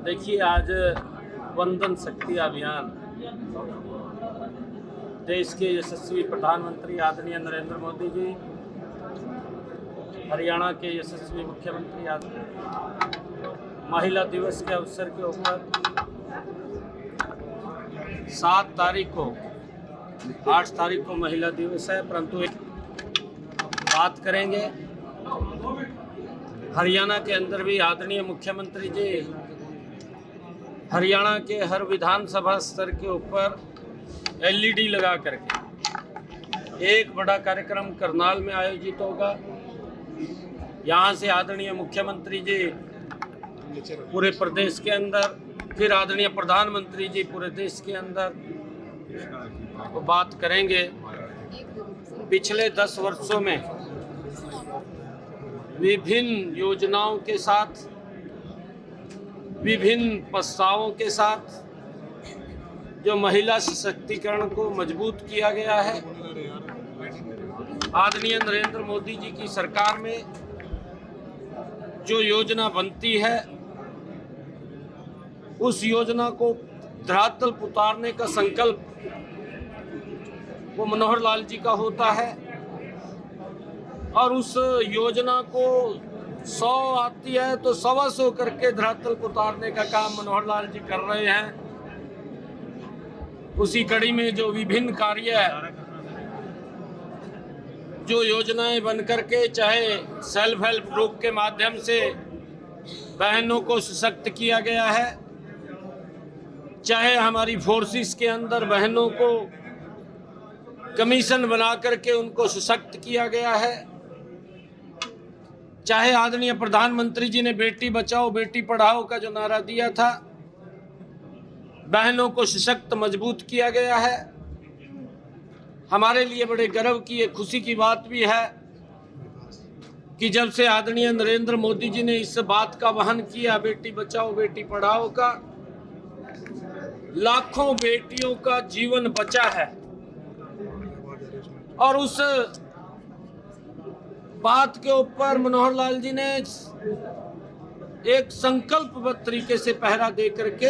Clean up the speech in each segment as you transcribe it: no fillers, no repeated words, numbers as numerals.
देखिए, आज वंदन शक्ति अभियान देश के यशस्वी प्रधानमंत्री आदरणीय नरेंद्र मोदी जी, हरियाणा के यशस्वी मुख्यमंत्री महिला दिवस के अवसर के ऊपर 7 तारीख को 8 तारीख को महिला दिवस है, परंतु एक बात करेंगे। हरियाणा के अंदर भी आदरणीय मुख्यमंत्री जी हरियाणा के हर विधानसभा स्तर के ऊपर एलईडी लगा करके एक बड़ा कार्यक्रम करनाल में आयोजित होगा। यहाँ से आदरणीय मुख्यमंत्री जी पूरे प्रदेश के अंदर, फिर आदरणीय प्रधानमंत्री जी पूरे देश के अंदर वो बात करेंगे। पिछले 10 वर्षों में विभिन्न योजनाओं के साथ, विभिन्न प्रस्तावों के साथ जो महिला सशक्तिकरण को मजबूत किया गया है, आदरणीय नरेंद्र मोदी जी की सरकार में जो योजना बनती है, उस योजना को धरातल पर उतारने का संकल्प वो मनोहर लाल जी का होता है और उस योजना को 100 आती है तो 125 करके धरातल को उतारने का काम मनोहर लाल जी कर रहे हैं। उसी कड़ी में जो विभिन्न कार्य है, जो योजनाएं बन करके, चाहे सेल्फ हेल्प ग्रुप के माध्यम से बहनों को सशक्त किया गया है, चाहे हमारी फोर्सेस के अंदर बहनों को कमीशन बना करके उनको सशक्त किया गया है, चाहे आदरणीय प्रधानमंत्री जी ने बेटी बचाओ बेटी पढ़ाओ का जो नारा दिया था, बहनों को सशक्त मजबूत किया गया है। हमारे लिए बड़े गर्व की, एक खुशी की बात भी है कि जब से आदरणीय नरेंद्र मोदी जी ने इस बात का वहन किया, बेटी बचाओ बेटी पढ़ाओ का, लाखों बेटियों का जीवन बचा है। और उस बात के ऊपर मनोहर लाल जी ने एक संकल्पबद्ध तरीके से पहरा दे करके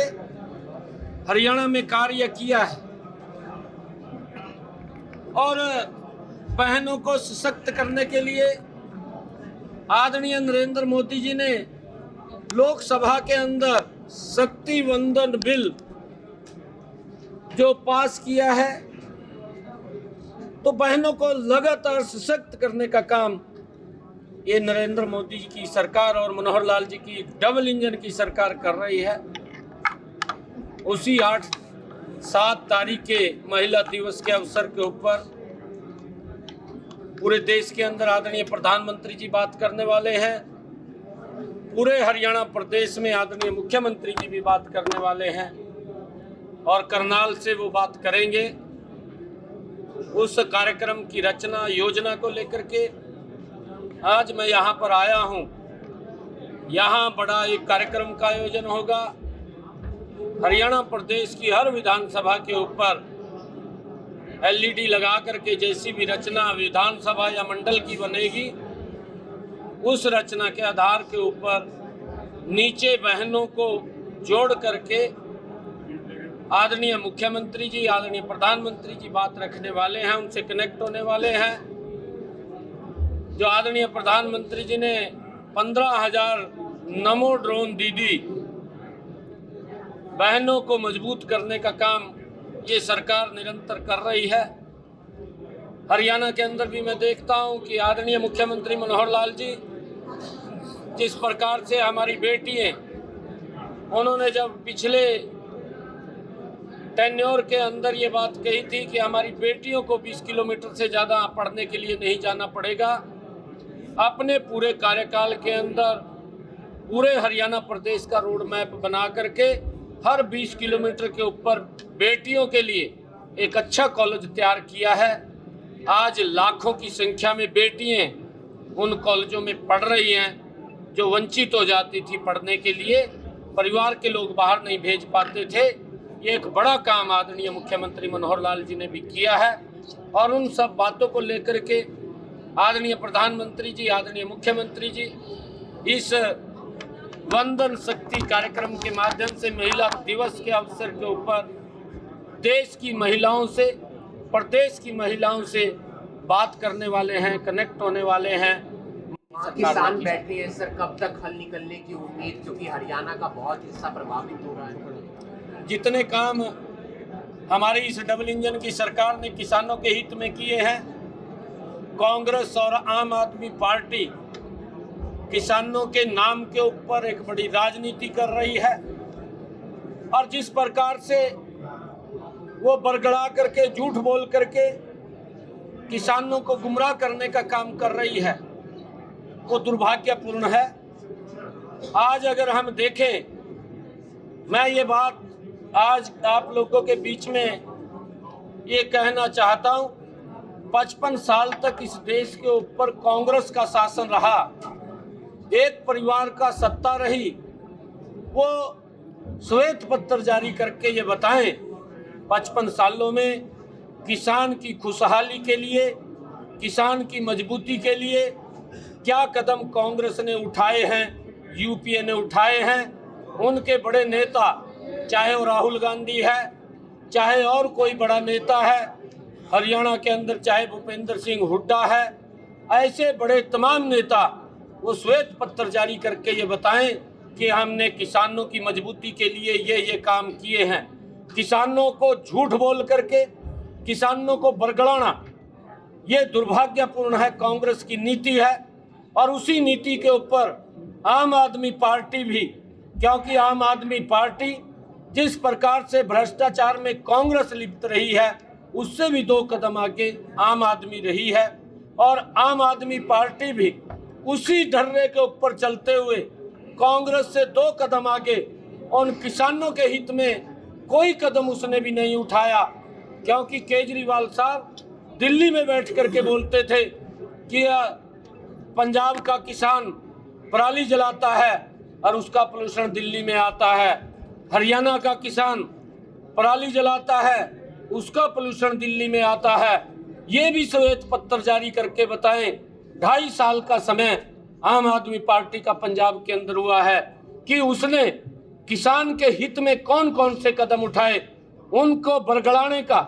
हरियाणा में कार्य किया है और बहनों को सशक्त करने के लिए आदरणीय नरेंद्र मोदी जी ने लोकसभा के अंदर शक्ति वंदन बिल जो पास किया है, तो बहनों को लगातार सशक्त करने का काम ये नरेंद्र मोदी जी की सरकार और मनोहर लाल जी की डबल इंजन की सरकार कर रही है। उसी 8-7 तारीख के महिला दिवस के अवसर के ऊपर पूरे देश के अंदर आदरणीय प्रधानमंत्री जी बात करने वाले हैं, पूरे हरियाणा प्रदेश में आदरणीय मुख्यमंत्री जी भी बात करने वाले हैं और करनाल से वो बात करेंगे। उस कार्यक्रम की रचना योजना को लेकर के आज मैं यहाँ पर आया हूँ। यहाँ बड़ा एक कार्यक्रम का आयोजन होगा। हरियाणा प्रदेश की हर विधानसभा के ऊपर एलईडी लगा करके जैसी भी रचना विधानसभा या मंडल की बनेगी, उस रचना के आधार के ऊपर नीचे बहनों को जोड़ करके आदरणीय मुख्यमंत्री जी, आदरणीय प्रधानमंत्री जी बात रखने वाले हैं, उनसे कनेक्ट होने वाले हैं। जो आदरणीय प्रधानमंत्री जी ने 15,000 नमो ड्रोन दीदी बहनों को मजबूत करने का काम ये सरकार निरंतर कर रही है। हरियाणा के अंदर भी मैं देखता हूं कि आदरणीय मुख्यमंत्री मनोहर लाल जी जिस प्रकार से हमारी बेटियां, उन्होंने जब पिछले टेन्योर के अंदर ये बात कही थी कि हमारी बेटियों को 20 किलोमीटर से ज़्यादा पढ़ने के लिए नहीं जाना पड़ेगा, अपने पूरे कार्यकाल के अंदर पूरे हरियाणा प्रदेश का रोड मैप बना करके हर 20 किलोमीटर के ऊपर बेटियों के लिए एक अच्छा कॉलेज तैयार किया है। आज लाखों की संख्या में बेटियां उन कॉलेजों में पढ़ रही हैं जो वंचित हो जाती थी पढ़ने के लिए, परिवार के लोग बाहर नहीं भेज पाते थे। ये एक बड़ा काम आदरणीय मुख्यमंत्री मनोहर लाल जी ने भी किया है और उन सब बातों को लेकर के आदरणीय प्रधानमंत्री जी, आदरणीय मुख्यमंत्री जी इस वंदन शक्ति कार्यक्रम के माध्यम से महिला दिवस के अवसर के ऊपर देश की महिलाओं से, प्रदेश की महिलाओं से बात करने वाले हैं, कनेक्ट होने वाले हैं। किसान बैठ रही है सर, कब तक हल निकलने की उम्मीद, क्योंकि हरियाणा का बहुत हिस्सा प्रभावित हो रहा है। जितने काम हमारी इस डबल इंजन की सरकार ने किसानों के हित में किए हैं, कांग्रेस और आम आदमी पार्टी किसानों के नाम के ऊपर एक बड़ी राजनीति कर रही है और जिस प्रकार से वो बरगड़ा करके, झूठ बोल करके किसानों को गुमराह करने का काम कर रही है, वो दुर्भाग्यपूर्ण है। आज अगर हम देखें, मैं ये बात आज आप लोगों के बीच में ये कहना चाहता हूँ, 55 साल तक इस देश के ऊपर कांग्रेस का शासन रहा, एक परिवार का सत्ता रही। वो श्वेत पत्र जारी करके ये बताएं 55 सालों में किसान की खुशहाली के लिए, किसान की मजबूती के लिए क्या कदम कांग्रेस ने उठाए हैं, यूपीए ने उठाए हैं। उनके बड़े नेता, चाहे वो राहुल गांधी है, चाहे और कोई बड़ा नेता है हरियाणा के अंदर, चाहे भूपेंद्र सिंह हुड्डा है, ऐसे बड़े तमाम नेता वो श्वेत पत्र जारी करके ये बताएं कि हमने किसानों की मजबूती के लिए ये काम किए हैं। किसानों को झूठ बोल करके किसानों को बरगड़ाना, ये दुर्भाग्यपूर्ण है, कांग्रेस की नीति है। और उसी नीति के ऊपर आम आदमी पार्टी भी, क्योंकि आम आदमी पार्टी जिस प्रकार से भ्रष्टाचार में कांग्रेस लिप्त रही है, उससे भी 2 कदम आगे आम आदमी रही है। और आम आदमी पार्टी भी उसी ढर्रे के ऊपर चलते हुए कांग्रेस से 2 कदम आगे उन किसानों के हित में कोई कदम उसने भी नहीं उठाया। क्योंकि केजरीवाल साहब दिल्ली में बैठ करके बोलते थे कि पंजाब का किसान पराली जलाता है और उसका पोल्यूशन दिल्ली में आता है, हरियाणा का किसान पराली जलाता है, उसका पोल्यूशन दिल्ली में आता है। ये भी श्वेत पत्र जारी करके बताएं। 2.5 साल का समय आम आदमी पार्टी का पंजाब के अंदर हुआ है कि उसने किसान के हित में कौन कौन से कदम उठाए। उनको बरगड़ाने का,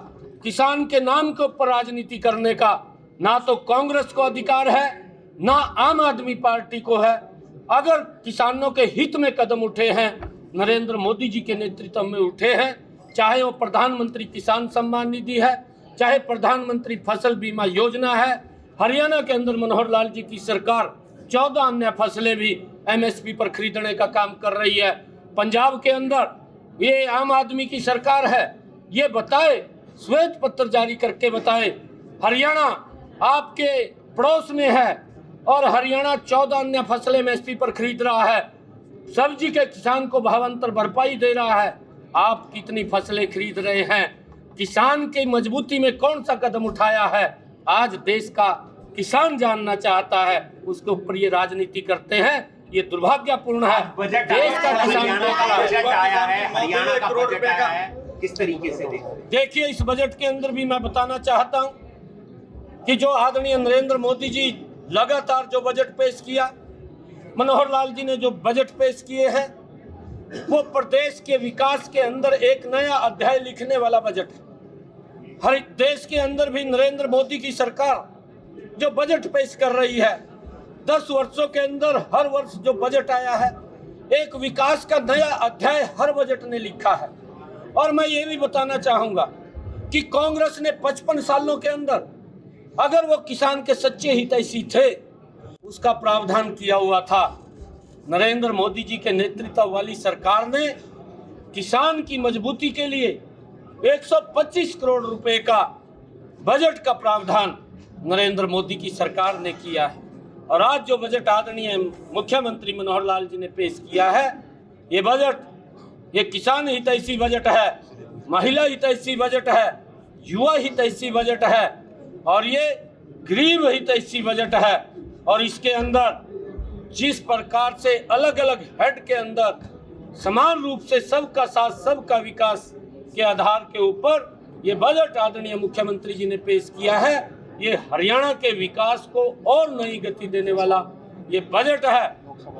किसान के नाम के ऊपर राजनीति करने का ना तो कांग्रेस को अधिकार है, ना आम आदमी पार्टी को है। अगर किसानों के हित में कदम उठे हैं, नरेंद्र मोदी जी के नेतृत्व में उठे हैं, चाहे वो प्रधानमंत्री किसान सम्मान निधि है, चाहे प्रधानमंत्री फसल बीमा योजना है, हरियाणा के अंदर मनोहर लाल जी की सरकार 14 अन्य फसलें भी एमएसपी पर खरीदने का काम कर रही है। पंजाब के अंदर ये आम आदमी की सरकार है, ये बताए, श्वेत पत्र जारी करके बताए। हरियाणा आपके पड़ोस में है और हरियाणा 14 अन्य फसलें एमएसपी पर खरीद रहा है, सब्जी के किसान को भावांतर भरपाई दे रहा है। आप कितनी फसलें खरीद रहे हैं? किसान की मजबूती में कौन सा कदम उठाया है? आज देश का किसान जानना चाहता है, उसके ऊपर ये राजनीति करते हैं, ये दुर्भाग्यपूर्ण है। देश का किसान बजट आया है, हरियाणा का बजट आया है, किस तरीके से देखिए, इस बजट के अंदर भी मैं बताना चाहता हूं कि जो आदरणीय नरेंद्र मोदी जी लगातार जो बजट पेश किया, मनोहर लाल जी ने जो बजट पेश किए हैं, वो प्रदेश के विकास के अंदर एक नया अध्याय लिखने वाला बजट है। हर देश के अंदर भी नरेंद्र मोदी की सरकार जो बजट पेश कर रही है, 10 वर्षों के अंदर हर वर्ष जो बजट आया है, एक विकास का नया अध्याय हर बजट ने लिखा है। और मैं ये भी बताना चाहूंगा कि कांग्रेस ने 55 सालों के अंदर अगर वो किसान के सच्चे हितैषी थे, उसका प्रावधान किया हुआ था। नरेंद्र मोदी जी के नेतृत्व वाली सरकार ने किसान की मजबूती के लिए 125 करोड़ रुपए का बजट का प्रावधान नरेंद्र मोदी की सरकार ने किया है। और आज जो बजट आदरणीय मुख्यमंत्री मनोहर लाल जी ने पेश किया है, ये बजट, ये किसान हितैषी बजट है, महिला हितैषी बजट है, युवा हितैषी बजट है और ये गरीब हितैषी बजट है। और इसके अंदर जिस प्रकार से अलग अलग हेड के अंदर समान रूप से सबका साथ सबका विकास के आधार के ऊपर ये बजट आदरणीय मुख्यमंत्री जी ने पेश किया है, ये हरियाणा के विकास को और नई गति देने वाला ये बजट है।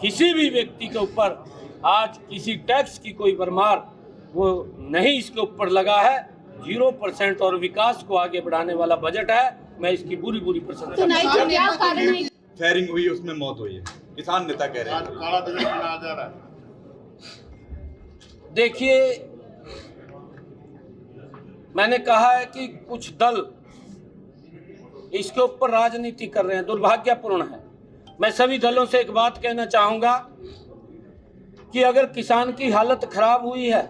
किसी भी व्यक्ति के ऊपर आज किसी टैक्स की कोई भरमार वो नहीं इसके ऊपर लगा है। 0% और विकास को आगे बढ़ाने वाला बजट है। मैं इसकी पूरी प्रशंसा तो नाइक जी, क्या कारण है? फायरिंग हुई, उसमें मौत हुई है, किसान नेता कह रहे हैं। काला बजट बनाया जा रहा है। देखिए, मैंने कहा है कि कुछ दल इसके ऊपर राजनीति कर रहे हैं, दुर्भाग्यपूर्ण है। मैं सभी दलों से एक बात कहना चाहूंगा कि अगर किसान की हालत खराब हुई है,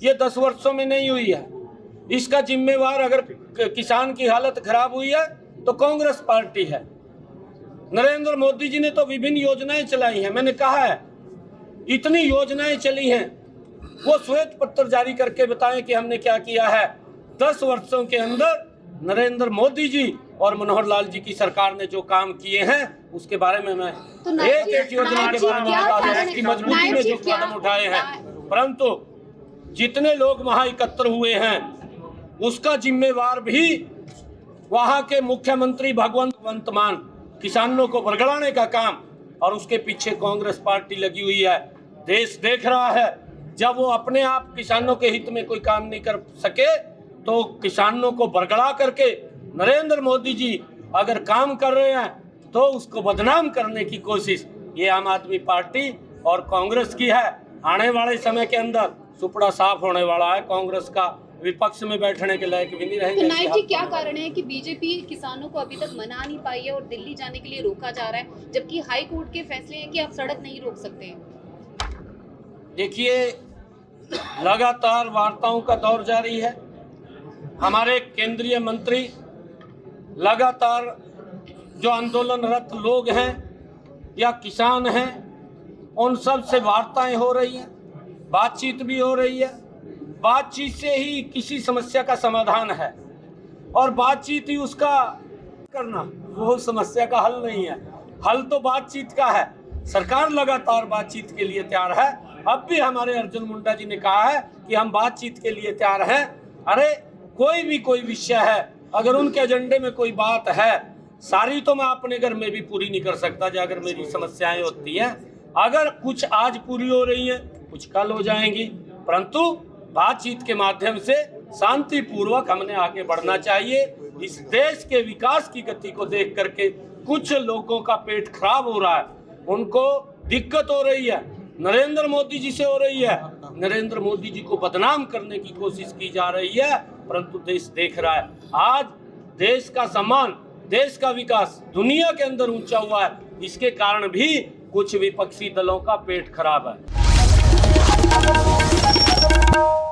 ये 10 वर्षों में नहीं हुई है, इसका जिम्मेवार अगर किसान की हालत खराब हुई है तो कांग्रेस पार्टी है। नरेंद्र मोदी जी ने तो विभिन्न योजनाएं चलाई हैं। मैंने कहा है इतनी योजनाएं चली हैं, वो श्वेत पत्र जारी करके बताएं कि हमने क्या किया है। 10 वर्षों के अंदर नरेंद्र मोदी जी और मनोहर लाल जी की सरकार ने जो काम किए हैं उसके बारे में मैं एक योजना के बारे में बता दूं, इसकी मजबूती में जो कदम उठाए हैं। परंतु जितने लोग वहां एकत्र हुए हैं उसका जिम्मेवार भी वहां के मुख्यमंत्री भगवंत मान किसानों को बरगड़ाने का काम, और उसके पीछे कांग्रेस पार्टी लगी हुई है। देश देख रहा है, जब वो अपने आप किसानों के हित में कोई काम नहीं कर सके तो किसानों को बरगड़ा करके नरेंद्र मोदी जी अगर काम कर रहे हैं तो उसको बदनाम करने की कोशिश ये आम आदमी पार्टी और कांग्रेस की है। आने वाले समय के अंदर सुपड़ा साफ होने वाला है। कांग्रेस का विपक्ष में बैठने के लायक भी नहीं रहेंगे। तो नाइक जी, क्या कारण है कि बीजेपी किसानों को अभी तक मना नहीं पाई है और दिल्ली जाने के लिए रोका जा रहा है, जबकि हाई कोर्ट के फैसले हैं कि आप सड़क नहीं रोक सकते हैं? देखिए, लगातार वार्ताओं का दौर जारी है। हमारे केंद्रीय मंत्री लगातार जो आंदोलनरत लोग हैं या किसान हैं उन सब से वार्ताएं हो रही हैं, बातचीत भी हो रही है। बातचीत से ही किसी समस्या का समाधान है और बातचीत ही उसका करना वो समस्या का हल नहीं है। हल तो बातचीत का है। सरकार लगातार बातचीत के लिए तैयार है। अब भी हमारे अर्जुन मुंडा जी ने कहा है कि हम बातचीत के लिए तैयार हैं। अरे कोई विषय है, अगर उनके एजेंडे में कोई बात है, सारी तो मैं अपने घर में भी पूरी नहीं कर सकता। जो अगर मेरी समस्याएं होती हैं, अगर कुछ आज पूरी हो रही हैं, कुछ कल हो जाएंगी, परंतु बातचीत के माध्यम से शांतिपूर्वक हमने आगे बढ़ना चाहिए। इस देश के विकास की गति को देख करके कुछ लोगों का पेट खराब हो रहा है, उनको दिक्कत हो रही है, नरेंद्र मोदी जी से हो रही है। नरेंद्र मोदी जी को बदनाम करने की कोशिश की जा रही है, परंतु देश देख रहा है। आज देश का सम्मान, देश का विकास दुनिया के अंदर ऊंचा हुआ है। इसके कारण भी कुछ विपक्षी दलों का पेट खराब है।